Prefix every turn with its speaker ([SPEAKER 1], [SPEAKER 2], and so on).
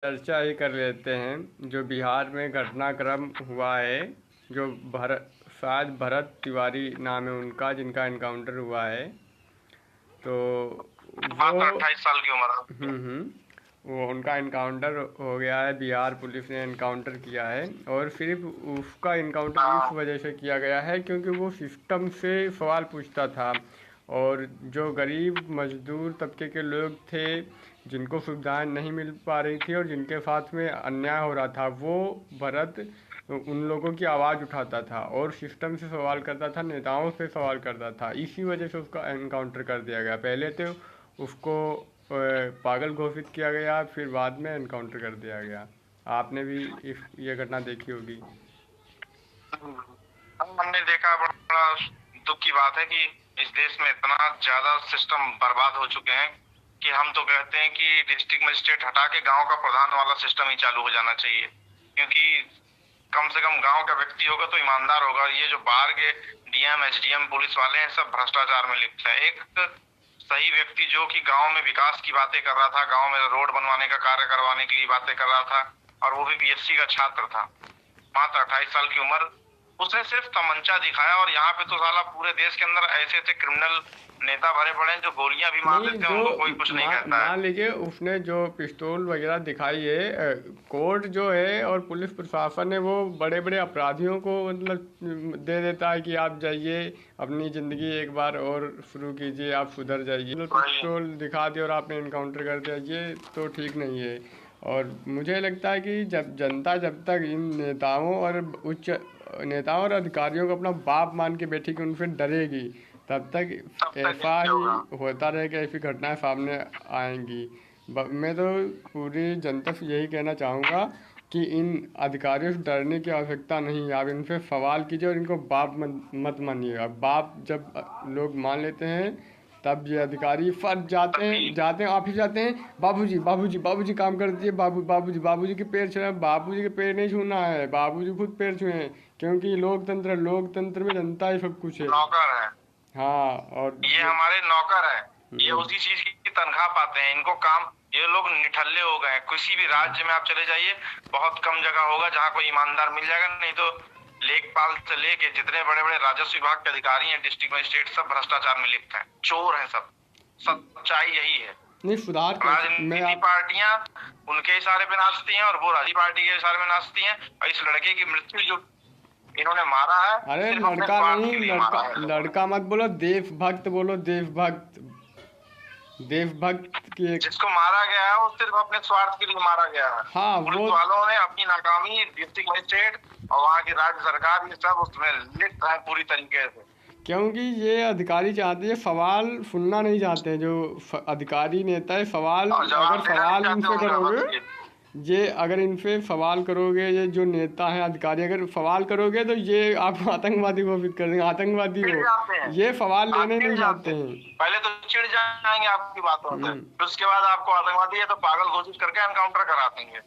[SPEAKER 1] चर्चा ही कर लेते हैं। जो बिहार में घटनाक्रम हुआ है, जो शायद भरत तिवारी नाम है उनका, जिनका इनकाउंटर हुआ है, तो
[SPEAKER 2] मात्र
[SPEAKER 1] वो
[SPEAKER 2] 28 साल की उम्र है।
[SPEAKER 1] वो उनका इनकाउंटर हो गया है। बिहार पुलिस ने इनकाउंटर किया है, और सिर्फ उसका इनकाउंटर इस
[SPEAKER 2] हाँ,
[SPEAKER 1] वजह से किया गया है क्योंकि वो सिस्टम से सवाल पूछता था, और जो गरीब मजदूर तबके के लोग थे जिनको सुविधाएं नहीं मिल पा रही थी और जिनके साथ में अन्याय हो रहा था, वो भरत उन लोगों की आवाज़ उठाता था और सिस्टम से सवाल करता था, नेताओं से सवाल करता था। इसी वजह से उसका एनकाउंटर कर दिया गया। पहले तो उसको पागल घोषित किया गया, फिर बाद में एनकाउंटर कर दिया गया। आपने भी ये घटना देखी होगी।
[SPEAKER 2] हमने देखा, बड़ा दुख की बात है कि इस देश में इतना ज्यादा सिस्टम बर्बाद हो चुके हैं कि हम तो कहते हैं कि डिस्ट्रिक्ट मजिस्ट्रेट हटा के गांव का प्रधान वाला सिस्टम ही चालू हो जाना चाहिए। क्योंकि कम से कम गांव का व्यक्ति होगा तो ईमानदार होगा। ये जो बाहर के डीएम एसडीएम पुलिस वाले हैं, सब भ्रष्टाचार में लिप्त है। एक सही व्यक्ति जो कि गांव में विकास की बातें कर रहा था, गांव में रोड बनवाने का कार्य करवाने के लिए बातें कर रहा था, और वो भी बीएससी का छात्र था, मात्र 28 साल की उम्र। उसने सिर्फ तमंचा दिखाया, और यहाँ पे तो साला पूरे देश के अंदर ऐसे ऐसे क्रिमिनल नेता भरे पड़े हैं जो गोलियां भी मार
[SPEAKER 1] नहीं,
[SPEAKER 2] देते हैं, उनको कोई कुछ नहीं कहता है।
[SPEAKER 1] मान लीजिए उसने जो पिस्तौल वगैरह दिखाई है, कोर्ट जो है और पुलिस प्रशासन है वो बड़े बड़े अपराधियों को मतलब दे देता है कि आप जाइए अपनी ज़िंदगी एक बार और शुरू कीजिए, आप सुधर जाइए। मतलब पिस्तौल दिखा दिया और आपने इनकाउंटर कर दिया, ये तो ठीक नहीं है। और मुझे लगता है कि जब तक इन नेताओं और उच्च नेताओं और अधिकारियों को अपना बाप मान के बैठेगी, उनसे डरेगी, तब तक ऐसा ही होता रहेगा, ऐसी घटनाएं सामने आएंगी। मैं तो पूरी जनता से यही कहना चाहूँगा कि इन अधिकारियों से डरने की आवश्यकता नहीं है। आप इनसे सवाल कीजिए और इनको बाप मत मानिए। अब बाप जब लोग मान लेते हैं, तब ये अधिकारी फट जाते हैं ऑफिस जाते हैं, बाबूजी बाबूजी बाबूजी काम कर दीजिए, बाबूजी के पैर छूना, बाबूजी के पैर नहीं छूना है, बाबूजी खुद पैर छुए, क्योंकि लोकतंत्र में जनता ही सब कुछ है।
[SPEAKER 2] नौकर है,
[SPEAKER 1] हाँ, और
[SPEAKER 2] ये हमारे नौकर है, ये उसी चीज की तनख्वाह पाते हैं। इनको काम, ये लोग निठल्ले हो गए हैं। किसी भी राज्य में आप चले जाइए, बहुत कम जगह होगा जहाँ कोई ईमानदार मिल जाएगा, नहीं तो लेखपाल से लेके जितने बड़े बड़े राजस्व विभाग के अधिकारी हैं, डिस्ट्रिक्ट मजिस्ट्रेट, सब भ्रष्टाचार में लिप्त हैं, चोर हैं सब। सच्चाई यही है।
[SPEAKER 1] नहीं, सुधार
[SPEAKER 2] राजनीति पार्टियां उनके इशारे पे नाचती हैं और वो राजनीति पार्टी के इशारे में नाचती हैं। और इस लड़के की मृत्यु जो इन्होंने मारा है,
[SPEAKER 1] अरे
[SPEAKER 2] सिर्फ अपने
[SPEAKER 1] लड़का
[SPEAKER 2] स्वार्थ
[SPEAKER 1] नहीं,
[SPEAKER 2] के लिए मारा है।
[SPEAKER 1] लड़का मत बोलो, देशभक्त बोलो, देशभक्त की
[SPEAKER 2] जिसको मारा गया है वो सिर्फ अपने स्वार्थ के लिए मारा गया है।
[SPEAKER 1] हाँ,
[SPEAKER 2] पुलिस वालों ने अपनी नाकामी, डिस्ट्रिक्ट मजिस्ट्रेट और वहाँ की राज्य सरकार, ये सब उसमें लिप्त है पूरी तरीके से।
[SPEAKER 1] क्योंकि ये अधिकारी चाहते हैं, सवाल सुनना नहीं चाहते हैं। जो अधिकारी नेता है, अगर सवाल इनसे करोगे, अगर इनसे सवाल करोगे, ये जो नेता है अधिकारी अगर सवाल करोगे, तो ये आपको आतंकवादी घोषित कर देंगे, आतंकवादी हो। ये सवाल लेने नहीं चाहते हैं।
[SPEAKER 2] पहले तो चिढ़ जाएंगे आपकी बातों से, फिर उसके बाद आपको आतंकवादी है तो पागल घोषित करके एनकाउंटर करा देंगे।